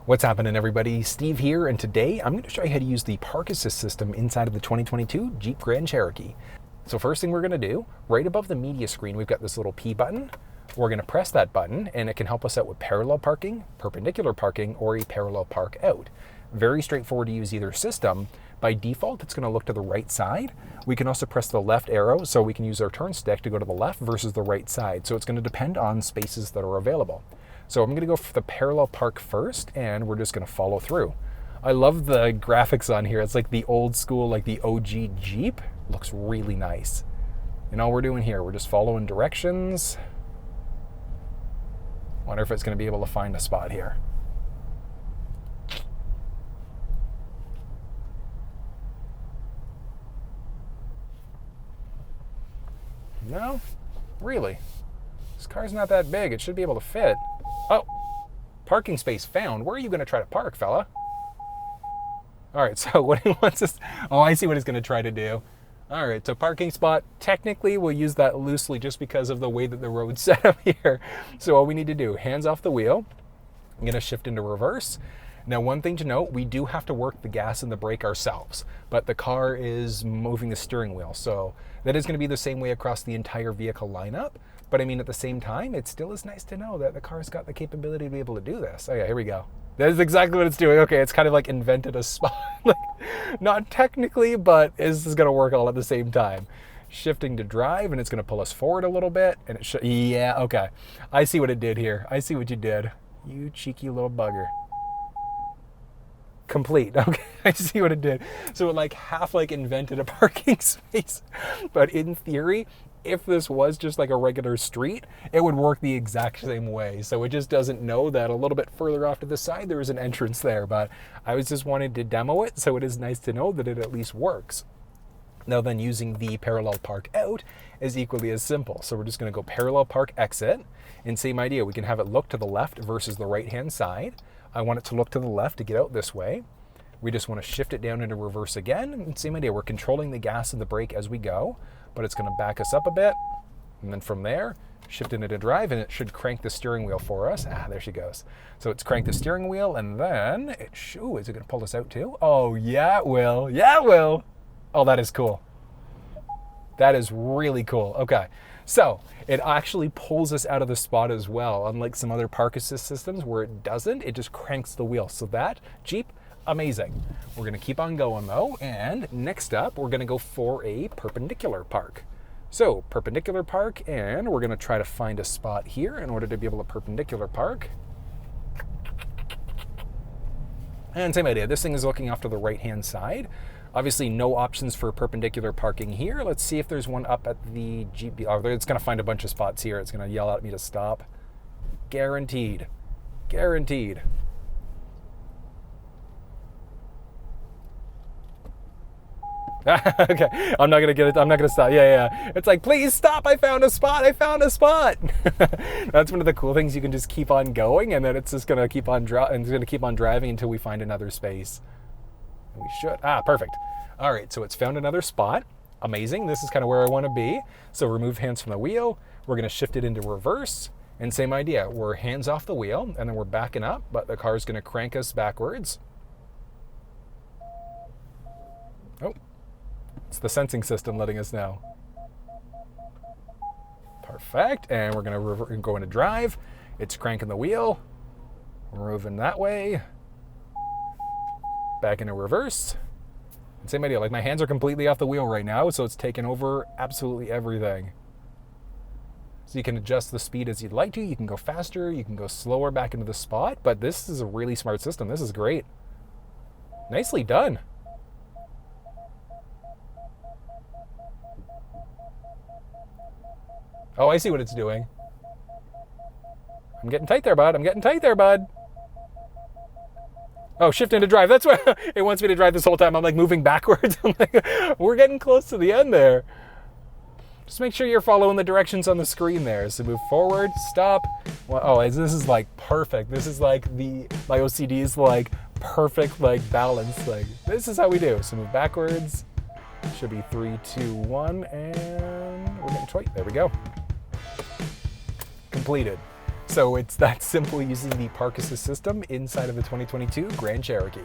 What's happening, everybody? Steve here, and today I'm going to show you how to use the park assist system inside of the 2022 Jeep Grand Cherokee. So first thing we're going to do, right above the media screen, we've got this little P button. We're going to press that button, and it can help us out with parallel parking, perpendicular parking, or a parallel park out. Very straightforward to use either system. By default, it's going to look to the right side. We can also press the left arrow, so we can use our turn stick to go to the left versus the right side. So it's going to depend on spaces that are available. So I'm going to go for the parallel park first, and we're just going to follow through. I love the graphics on here. It's like the old school, like the OG Jeep. Looks really nice. And all we're doing here, we're just following directions. Wonder if it's going to be able to find a spot here. No? Really? This car's not that big. It should be able to fit. Oh, parking space found. Where are you going to try to park, fella? All right, so what he wants us... Oh, I see what he's going to try to do. All right, so parking spot. Technically, we'll use that loosely just because of the way that the road's set up here. So all we need to do, hands off the wheel. I'm going to shift into reverse. Now, one thing to note, we do have to work the gas and the brake ourselves, but the car is moving the steering wheel. So that is going to be the same way across the entire vehicle lineup. But I mean, at the same time, it still is nice to know that the car's got the capability to be able to do this. Oh yeah, here we go. That is exactly what it's doing. Okay, it's kind of like invented a spot. Like, not technically, but this is going to work all at the same time. Shifting to drive, and it's going to pull us forward a little bit. And it should, yeah, okay. I see what it did here. I see what you did. You cheeky little bugger. Complete. Okay, I see what it did. So it like half like invented a parking space. But in theory, if this was just like a regular street, it would work the exact same way. So it just doesn't know that a little bit further off to the side, there is an entrance there. But I was just wanting to demo it, so it is nice to know that it at least works. Now then, using the parallel park out is equally as simple. So we're just going to go parallel park exit, and same idea. We can have it look to the left versus the right-hand side. I want it to look to the left to get out this way. We just want to shift it down into reverse again. And same idea, we're controlling the gas and the brake as we go, but it's going to back us up a bit. And then from there, shift it into drive, and it should crank the steering wheel for us. Ah, there she goes. So it's cranked the steering wheel, and then, ooh, is it going to pull us out too? Oh, yeah, it will. Yeah, it will. Oh, that is cool. That is really cool. Okay. So it actually pulls us out of the spot as well. Unlike some other park assist systems where it doesn't, it just cranks the wheel. So that, Jeep, amazing. We're gonna keep on going though. And next up, we're gonna go for a perpendicular park. So perpendicular park, and we're gonna try to find a spot here in order to be able to perpendicular park. And same idea, this thing is looking off to the right-hand side. Obviously, no options for perpendicular parking here. Let's see if there's one up at the Jeep. Oh, it's going to find a bunch of spots here. It's going to yell at me to stop. Guaranteed. Guaranteed. Okay, I'm not going to get it. I'm not going to stop. Yeah. It's like, please stop. I found a spot. I found a spot. That's one of the cool things. You can just keep on going, and then it's just going to keep on driving until we find another space. We should. Perfect. All right, so it's found another spot. Amazing. This is kind of where I want to be. So remove hands from the wheel. We're going to shift it into reverse. And same idea. We're hands off the wheel, and then we're backing up, but the car's going to crank us backwards. Oh, it's the sensing system letting us know. Perfect. And we're going to go into drive. It's cranking the wheel. We're moving that way. Back into reverse. And same idea, like my hands are completely off the wheel right now, so it's taken over absolutely everything. So you can adjust the speed as you'd like to. You can go faster, you can go slower back into the spot, but this is a really smart system. This is great. Nicely done. Oh, I see what it's doing. I'm getting tight there, bud. I'm getting tight there, bud. Oh, shift into drive. That's what it wants me to drive this whole time. I'm like moving backwards. I'm like, we're getting close to the end there. Just make sure you're following the directions on the screen there. So move forward, stop. Well, oh, this is like perfect. This is like my OCD is like perfect, like balance. Like this is how we do. So move backwards. Should be 3, 2, 1, and we're getting 20. There we go. Completed. So it's that simple using the park assist system inside of the 2022 Grand Cherokee.